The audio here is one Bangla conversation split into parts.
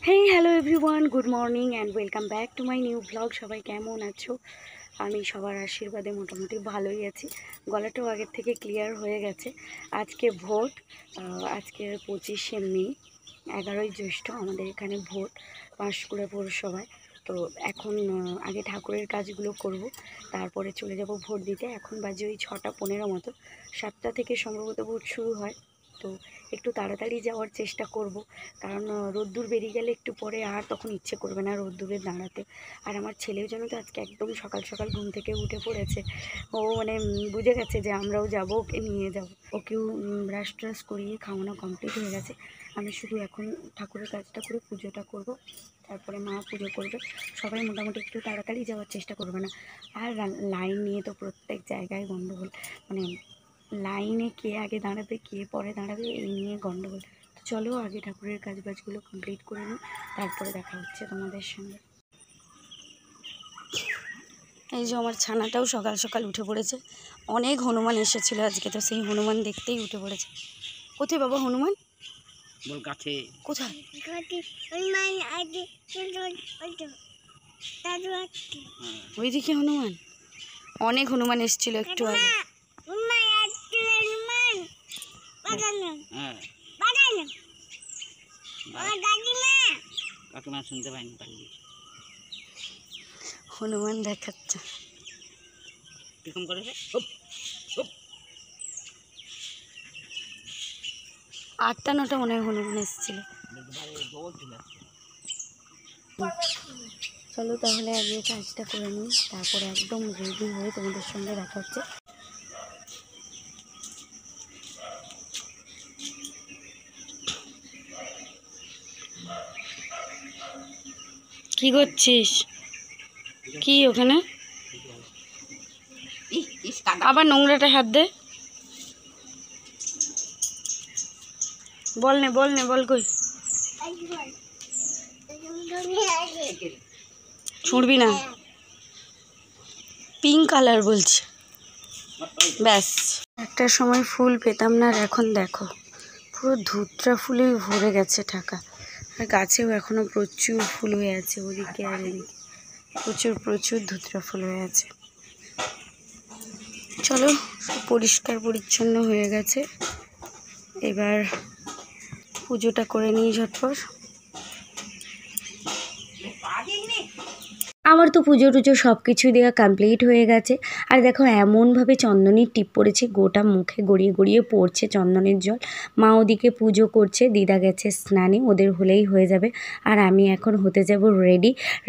Hey hello everyone, good morning and welcome back to my new blog. সবাই কেমন আছো? আমি সবার আশীর্বাদে মোটামুটি ভালোই আছি। গলাটাও আগের থেকে ক্লিয়ার হয়ে গেছে। আজকে ভোট, আজকের 25শে মে, 11ই জ্যৈষ্ঠ আমাদের এখানে ভোট পাঁশকুড়া পৌরসভায়। তো এখন আগে ঠাকুরের কাজগুলো করব, তারপরে চলে যাব ভোট দিতে। এখন বাজে ওই 6:15 মতো, 7টা থেকে সম্ভবত ভোট শুরু হয়। তো একটু তাড়াতাড়ি যাওয়ার চেষ্টা করব, কারণ রোদ্দুর বেরিয়ে গেলে একটু পরে আর তখন ইচ্ছে করবে না রোদ্দুরে দাঁড়াতে। আর আমার ছেলেও যেন তো আজকে একদম সকাল সকাল ঘুম থেকে উঠে পড়েছে। ও মানে বুঝে গেছে যে আমরাও যাব, ওকে নিয়ে যাব। ওকেও ব্রাশ ট্রাশ করিয়ে খাওয়ানো কমপ্লিট হয়ে গেছে। আমি শুধু এখন ঠাকুরের কাজটা করে পুজোটা করব, তারপরে মা পুজো করবে। সবাই মোটামুটি একটু তাড়াতাড়ি যাওয়ার চেষ্টা করবে না। আর লাইন নিয়ে তো প্রত্যেক জায়গায় গণ্ডগোল, মানে লাইনে কে আগে দাঁড়াবে কে পরে দাঁড়াবে এই নিয়ে গণ্ডগোল। তো চলো আগে ঠাকুরের কাজবাজগুলো কমপ্লিট করে নিই, তারপরে দেখা হচ্ছে তোমাদের সঙ্গে। এই যে আমার ছানাটাও সকাল সকাল উঠে পড়েছে। অনেক হনুমান এসেছিল আজকে, তো সেই হনুমান দেখতেই উঠে পড়েছে। কোথায় বাবা হনুমান? বল কাছে কোথায়? ওইদিকে হনুমান, অনেক হনুমান এসেছিল একটু আগে। কাকিমা শুনতে পাইনি, হনুমান দেখাচ্ছে কিরকম করে 8টা 9টা মনে হয় হনুমান এসেছিল। চলো তাহলে আগে কাজটা করে নিই, তারপরে একদম রেডি হয়ে তোমাদের সঙ্গে দেখা হচ্ছে। কি করছিস? কি ওখানে আবার নোংরাটা হাত দে। বল নে বল কই ছুঁড়বি না, পিঙ্ক কালার বলছে। ব্যাস, একটা সময় ফুল পেতাম না, আর এখন দেখো পুরো ধুতরা ফুলেই ভরে গেছে ঢাকা। আর গাছেও এখনো প্রচুর ফুল হয়ে আছে, ওদিকে আর এদিকে প্রচুর ধুতরা ফুল হয়ে আছে। চলো, পরিষ্কার পরিচ্ছন্ন হয়ে গেছে, এবার পুজোটা করে নিই ঝটপট। আমার তো পুজো টুজো সব কিছুই দেওয়া কমপ্লিট হয়ে গেছে। আর দেখো এমনভাবে চন্দনের টিপ পড়েছে, গোটা মুখে গড়িয়ে গড়িয়ে পড়ছে চন্দনের জল। মা ওদিকে পুজো করছে, দিদা গেছে স্নানে, ওদের হলেই হয়ে যাবে। আর আমি এখন হতে যাব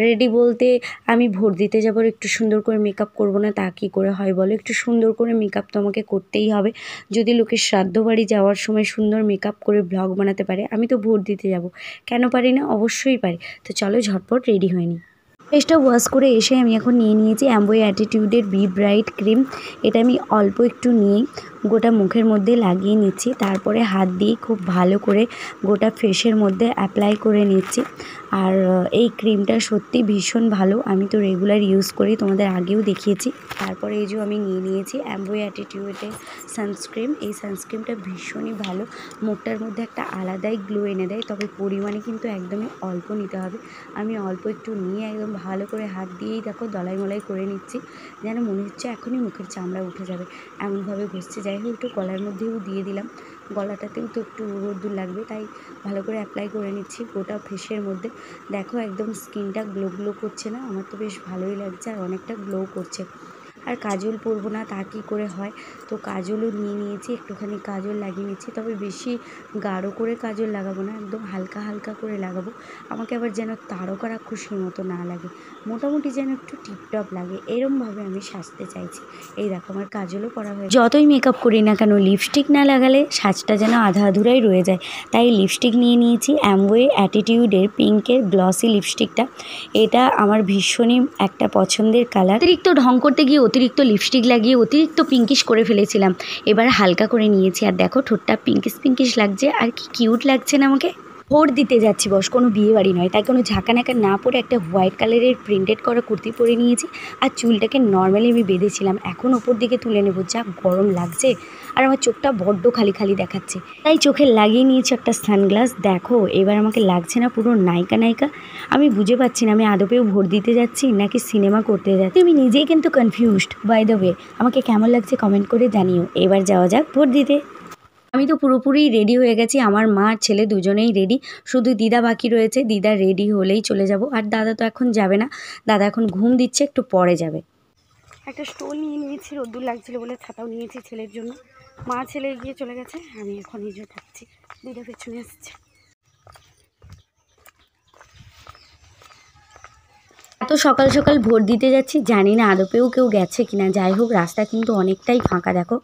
রেডি বলতে আমি ভোট দিতে যাবো, একটু সুন্দর করে মেকআপ করবো না তা কী করে হয় বলো? একটু সুন্দর করে মেকআপ তো আমাকে করতেই হবে। যদি লোকের শ্রাদ্ধ বাড়ি যাওয়ার সময় সুন্দর মেকআপ করে ব্লগ বানাতে পারে, আমি তো ভোট দিতে যাব, কেন পারি না? অবশ্যই পারি। তো চলো ঝটপট রেডি হয়ে নিই। ফেসটা ওয়াশ করে এসে আমি এখন নিয়ে নিয়েছি অ্যাম্বো অ্যাটিটিউডের বি ব্রাইট ক্রিম। এটা আমি অল্প একটু নিয়েই গোটা মুখের মধ্যে লাগিয়ে নিচ্ছি, তারপরে হাত দিয়ে খুব ভালো করে গোটা ফেসের মধ্যে অ্যাপ্লাই করে নিচ্ছি। আর এই ক্রিমটা সত্যি ভীষণ ভালো, আমি তো রেগুলার ইউজ করি, তোমাদের আগেও দেখিয়েছি। তারপরে এই যে আমি নিয়ে নিয়েছি অ্যাম্বো অ্যাটিটিউডের সানস্ক্রিন। এই সানস্ক্রিনটা ভীষণই ভালো, মুখটার মধ্যে একটা আলাদাই গ্লো এনে দেয়, তবে পরিমাণে কিন্তু একদমই অল্প নিতে হবে। আমি অল্প একটু নিয়ে একদম ভালো করে হাত দিয়েই দেখো দলাই মলাই করে নিচ্ছি, যেন মনে হচ্ছে এখনই মুখের চামড়া উঠে যাবে, এমনভাবে ঘষছে। যাই হোক, একটু গলার মধ্যেও দিয়ে দিলাম, গলাটাতেও তো একটু রোদ্দুর লাগবে, তাই ভালো করে অ্যাপ্লাই করে নিচ্ছি গোটা ফেসের মধ্যে। দেখো একদম স্কিনটা গ্লো করছে না? আমার তো বেশ ভালোই লাগছে, আর অনেকটা গ্লো করছে। আর কাজল পরবো না তা কী করে হয়, তো কাজলও নিয়ে নিয়েছি, একটুখানি কাজল লাগিয়ে নিচ্ছি, তবে বেশি গাঢ় করে কাজল লাগাবো না, একদম হালকা হালকা করে লাগাবো। আমাকে আবার যেন তারকা রাক্ষসীর মতো না লাগে, মোটামুটি যেন একটু টিপটপ লাগে, এরমভাবে আমি সাজতে চাইছি। এই দেখো আমার কাজলও করা হয়েছে। যতই মেকআপ করি না কেন, লিপস্টিক না লাগালে সাজটা যেন আধা আধুরাই রয়ে যায়, তাই লিপস্টিক নিয়ে নিয়েছি অ্যাম্বোয়ে অ্যাটিটিউডের পিঙ্কের গ্লসি লিপস্টিকটা। এটা আমার ভীষণই একটা পছন্দের কালার। অতিরিক্ত ঢং করতে গিয়ে অতিরিক্ত লিপস্টিক লাগিয়ে অতিরিক্ত পিঙ্কিশ করে ফেলেছিলাম, এবার হালকা করে নিয়েছি। আর দেখো ঠোঁটটা পিঙ্কিশ লাগছে, আর কি কিউট লাগছে না আমাকে? ভোট দিতে যাচ্ছি বস, কোনো বিয়ে বাড়ি নয়, তাই কোনো ঝাঁকানাকা না পরে একটা হোয়াইট কালারের প্রিন্টেড করা কুর্তি পরে নিয়েছি। আর চুলটাকে নর্মালি আমি বেঁধেছিলাম, এখন ওপর দিকে তুলে নেবো, যা গরম লাগছে আর আমার চোখটা বড্ড খালি খালি দেখাচ্ছে, তাই চোখে লাগিয়ে নিয়েছি একটা সানগ্লাস। দেখো এবার আমাকে লাগছে না পুরো নায়িকা নায়িকা? আমি বুঝে পাচ্ছি না আমি আদপেও ভোট দিতে যাচ্ছি নাকি সিনেমা করতে যাচ্ছি। আমি নিজেই কিন্তু কনফিউজড। বাই দ্য ওয়ে, আমাকে কেমন লাগছে কমেন্ট করে জানিও। এবার যাওয়া যাক ভোট দিতে। আমি তো পুরোপুরি রেডি হয়ে গেছি, আমার মা আর ছেলে দুজনেই রেডি, শুধু দিদা বাকি রয়েছে। দিদা রেডি হলেই চলে যাব, আর দাদা তো এখন যাবে না, দাদা এখন ঘুম দিচ্ছে, একটু পরে যাবে। একটা স্টোল নিয়ে নিয়েছি, রোদ্দুর লাগছিল বলে ছাতাও নিয়েছি ছেলের জন্য। মা ছেলে গিয়ে চলে গেছে, আমি এখন এই যে থাকছি, দিদা পেছনে আসছে। এত সকাল সকাল ভোট দিতে যাচ্ছি, জানি না আদপেও কেউ গেছে কিনা। যাই হোক, রাস্তা কিন্তু অনেকটাই ফাঁকা। দেখো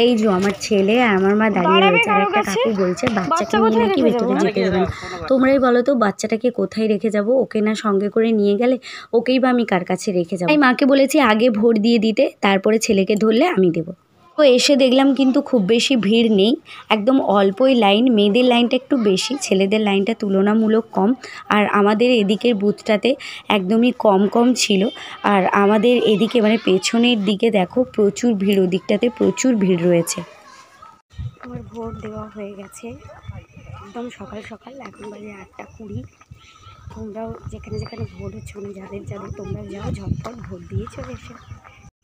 এই যে আমার ছেলে আর আমার মা দাঁড়িয়ে রয়েছে, আর একটা কাকু বলছে বাচ্চাকে নিয়ে নাকি ভেতরে যেতে দেবে না। তোমরাই বলো তো বাচ্চাটাকে কোথায় রেখে যাব? ওকে না সঙ্গে করে নিয়ে গেলে ওকেই বা আমি কার কাছে রেখে যাবো? তাই মাকে বলেছি আগে ভোট দিয়ে দিতে, তারপরে ছেলেকে ধরলে আমি দেবো। তো এসে দেখলাম কিন্তু খুব বেশি ভিড় নেই, একদম অল্পই লাইন। মেয়েদের লাইনটা একটু বেশি, ছেলেদের লাইনটা তুলনামূলক কম। আর আমাদের এদিকের বুথটাতে একদমই কম ছিল। আর আমাদের এদিকে মানে পেছনের দিকে দেখো প্রচুর ভিড়, ওদিকটাতে প্রচুর ভিড় রয়েছে। আমার ভোট দেওয়া হয়ে গেছে একদম সকাল সকাল, এখন বাজে 8:20। তোমরাও যেখানে যেখানে ভোট হচ্ছে, মানে যাদের তোমরা যাও, ঝটপট ভোট দিয়ে চলে এসো।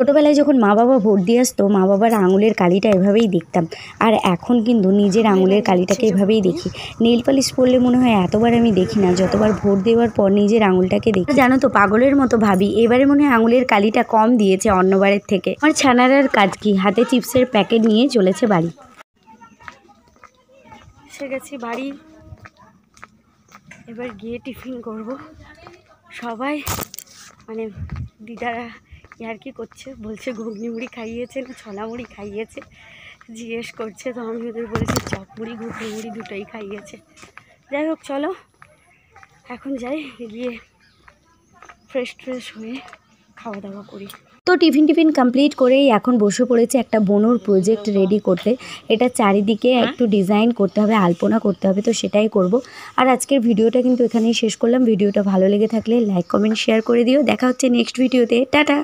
ছোটোবেলায় যখন মা বাবা ভোট দিয়ে আসতো, মা বাবার আঙুলের কালিটা এভাবেই দেখতাম, আর এখন কিন্তু নিজের আঙুলের কালিটাকে এভাবেই দেখি। নেইল পালিশ পরলে মনে হয় এতবার আমি দেখি না, যতবার ভোট দেওয়ার পর নিজের আঙুলটাকে দেখি। জানো তো পাগলের মতো ভাবি, এবারে মনে হয় আঙুলের কালিটা কম দিয়েছে অন্যবারের থেকে। আমার ছানারার কাজ কি, হাতে চিপসের প্যাকেট নিয়ে চলেছে বাড়ি। এসে গেছি বাড়ি, এবার গিয়ে টিফিন করব। সবাই মানে দিদারা আর কি করছে, বলছে ঘুগনি মুড়ি খাইয়েছে না ছোলা মুড়ি খাইয়েছে জিজ্ঞেস করছে। তো আমি ওদের বলেছি চপ মুড়ি ঘুগনি মুড়ি দুটোই খাইয়েছে। যাই হোক চলো এখন যাই, গিয়ে ফ্রেশ হয়ে খাওয়া দাওয়া করি। তো টিফিন কমপ্লিট করেই এখন বসে পড়েছে একটা বনুর প্রজেক্ট রেডি করতে। এটা চারিদিকে একটু ডিজাইন করতে হবে, আলপনা করতে হবে, তো সেটাই করব। আর আজকের ভিডিওটা কিন্তু এখানেই শেষ করলাম। ভিডিওটা ভালো লেগে থাকলে লাইক কমেন্ট শেয়ার করে দিও। দেখা হচ্ছে নেক্সট ভিডিওতে। টাটা।